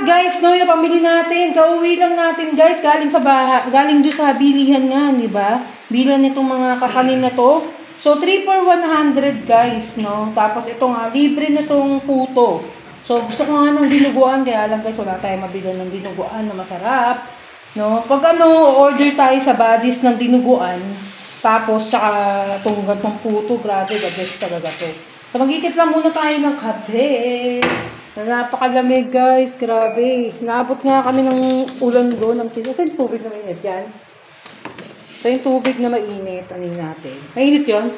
lahat guys, no, yung pamili natin. Kauwi lang natin guys, galing sa bahay, galing doon sa bilihan nga, di ba? Bilan nitong mga kakanin na to. So 3 for 100 guys, no. Tapos ito nga, libre na tong puto. So gusto ko nga ng dinuguan, kaya lang guys, wala tayong mabili ng dinuguan na masarap. No? Pag order tayo sa Buddies ng dinuguan, tapos tsaka itong gantong puto, grabe, the best talaga to. So magigit lang muna tayo ng kape. Napakalamig guys, grabe. Naabot nga kami ng ulan doon. Kasi yung tubig na mainit yan. So yung tubig na mainit, anin natin. Mainit yun?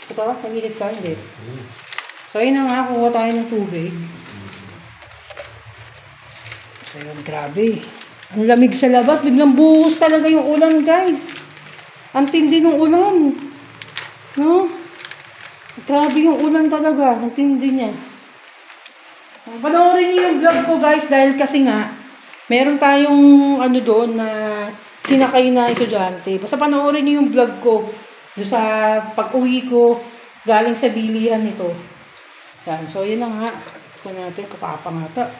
Ito, mainit ka? Hindi. So yun na nga, kuha tayo ng tubig. So yun, grabe. Ang lamig sa labas, biglang buhos talaga yung ulan guys. Ang tindi ng ulan. No? Grabe yung ulan talaga, ang tindi niya. Panoorin niyo yung vlog ko guys dahil kasi nga meron tayong doon na sinakay na estudyante. Basta panoorin niyo yung vlog ko doon sa pag-uwi ko galing sa bilihan nito. Yan, so yun na nga. Ito natin, katapang ata.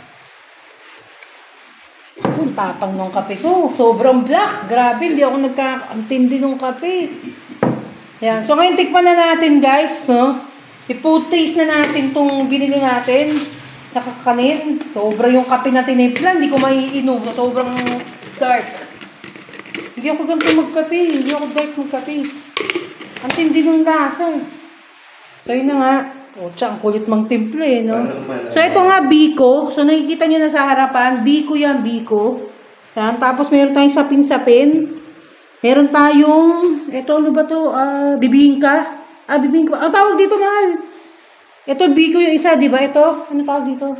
Ang tapang ng kape ko. Sobrang black. Grabe, hindi ako nagkakantindi ng kape. Yan, so ngayon tikman na natin guys, no? I-taste na natin itong binili natin. Nakakanin. Sobra yung kape na tinimpla. Hindi ko maiinom. Sobrang dark. Hindi ako ganito magkape. Hindi ako dark magkape. Ang tindi ng lasa. So, yun na nga. O, ang kulit mang timple, no? So, ito nga, biko. So, nakikita nyo na sa harapan. Biko yan, biko. Yan. Tapos, meron tayong sapin-sapin. Meron tayong, ito, ano ba to? Bibingka. Bibingka. Ang tawag dito, mahal. Ito, biko yung isa, di ba? Ito, ano tawag dito?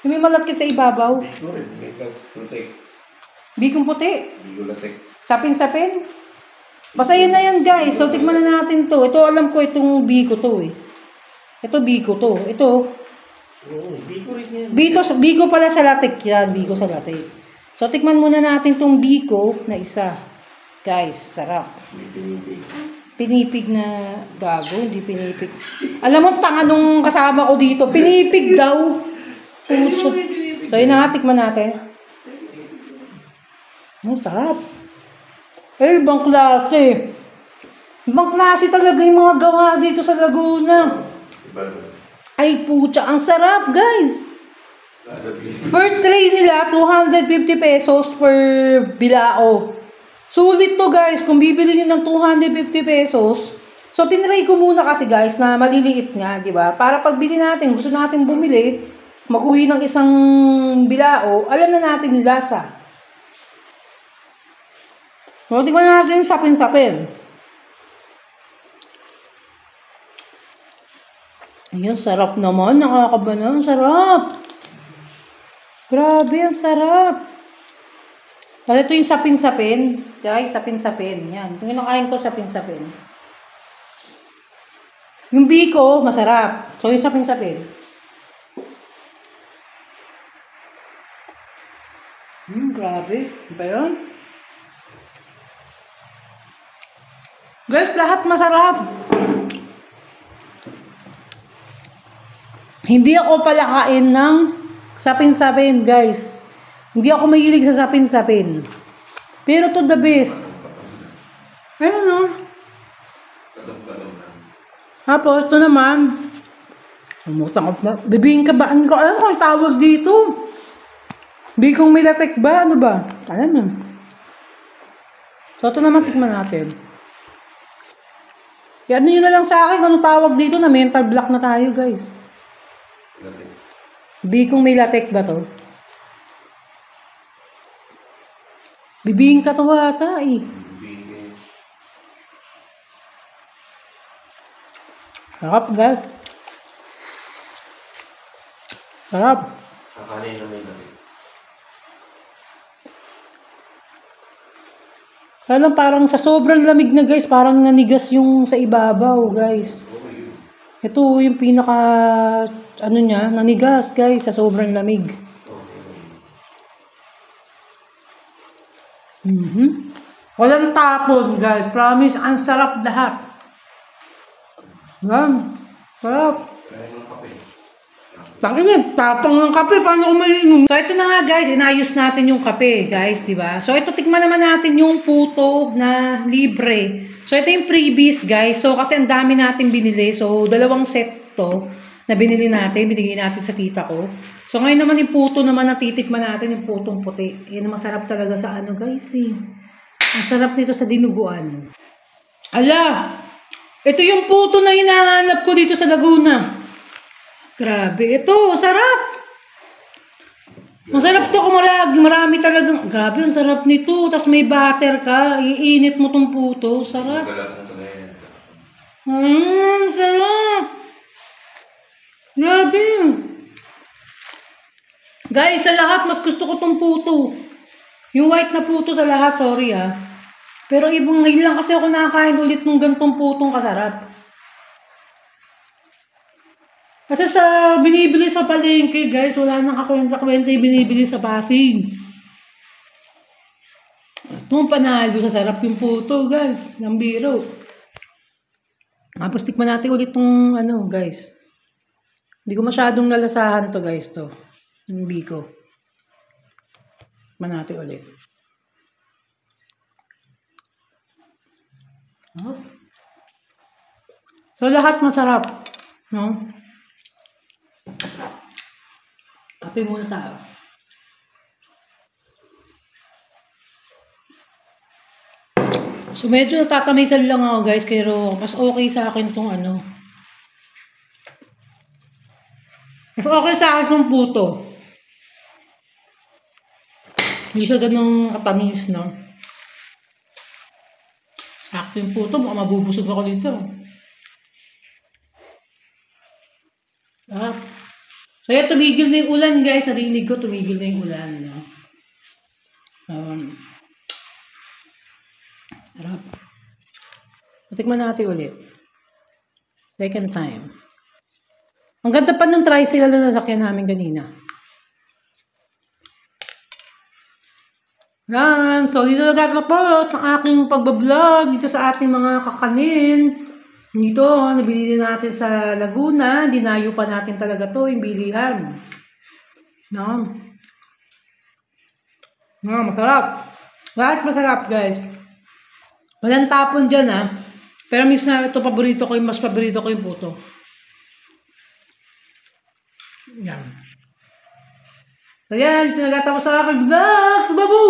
Yung may malakit sa ibabaw. Biko rin, puti. Bikong puti. Biko latik. Sapin-sapin. Basta yun na yun, guys. So, tikman na natin to. Ito, alam ko itong biko to, eh. Ito, biko to. Ito. Biko rin yan. Biko pala sa latik yan. Biko sa latik. So, tikman muna natin tong biko na isa. Guys, sarap. Pinipig na gago, hindi pinipig. Alam mo, tanga nung kasama ko dito, pinipig daw. So, yun na nga, tikman natin. Sarap. Ibang klase. Ibang klase talaga yung mga gawa dito sa Laguna. Ay, putya, ang sarap, guys. Per tray nila, 250 pesos per bilao. Sulit to guys, kung bibili nyo ng 250 pesos, so tinry ko muna kasi guys na maliliit nga, di ba? Para pagbili natin, gusto natin bumili, mag-uwi ng isang bilao, alam na natin yung lasa. So, tingnan natin yung sapin-sapin. Ayan, sarap naman, nakakabana, sarap. Grabe, ang sarap. Kasi ito yung sapin-sapin. Guys, sapin-sapin. Yan. Ito yung nakain ko, sapin-sapin. Yung biko, masarap. So, yung sapin-sapin. Grabe. Ano ba yun? Guys, lahat masarap. Hindi ako palakain ng sapin-sapin, guys. Hindi ako mahilig sa sapin-sapin. Pero to the best. Ayun, no? Tapos, ito naman. Bibingka ba? Ano ko alam kung tawag dito? Bikong milatek ba? Ano ba? Alam mo. So, ito naman tikman natin. Yan nyo na lang sa akin kung tawag dito na mental block na tayo, guys. Bikong milatek ba to? Bibingka to ata eh. Sarap guys. Sarap. Kakanin naman natin. Kaya lang parang sa sobrang lamig na guys, parang nanigas yung sa ibabaw guys. Ito yung pinaka ano niya, nanigas guys sa sobrang lamig. Walang tapon guys, promise, ang sarap lahat. Sarap. Kaya ng kape. Tangina, tapang ng kape, paano ko maiinom? So, ito na nga guys, inayos natin yung kape, guys, di ba? So, ito, tikman naman natin yung puto na libre. So, ito yung freebies, guys. So, kasi ang dami natin binili. So, dalawang set to na binili natin, binigay natin sa tita ko. So, ngayon naman yung puto naman na titikman natin, yung putong puti. Yan ang masarap talaga sa ano, guys, eh. Ang sarap nito sa dinuguan. Ala! Ito yung puto na hinahanap ko dito sa Laguna. Grabe, ito, sarap. Masarap to kumalag, marami talagang, grabe, ang sarap nito. Tapos may butter ka, iinit mo tong puto, sarap. Sarap. Grabe. Guys, sa lahat, mas gusto ko tong puto. Yung white na puto sa lahat, sorry ah. Pero ibang ngayon lang kasi ako nakakain ulit ng gantong putong kasarap. Kasi sa binibili sa palengke, guys, wala nang kakwenta-kwenta yung binibili sa Pasig. Itong panalo sa sarap yung puto, guys. Ng biro. Tapos tikman natin ulit itong, ano, guys. Hindi ko masyadong nalasahan to, guys, to. Yung biko. Tikman natin ulit. Oh. So, lahat masarap. No? Kape muna tayo. So medyo natatamisan lang ako guys, pero mas okay sa akin tong ano. Mas okay sa akin tong puto. Hindi siya ganun katamis, no? Sakto yung puto, baka mabubusog ako dito. Ah. So, yan, tumigil na yung ulan, guys. Narinig ko, tumigil na yung ulan. No? Sarap. Tikman natin ulit. Second time. Ang ganda pa nung tricycle na nasakyan namin kanina. Yan. So, dito nagtatapos ang aking pagbablog dito sa ating mga kakanin. Dito, nabili natin sa Laguna. Dinayo pa natin talaga to, yung bilihan. No? No, masarap. Lahat masarap, guys. Walang tapon dyan, ha. Pero minsan ito, paborito ko yung, mas paborito ko yung puto. Yan. So, yan. Ito nagtatapos sa aking vlog. Babu!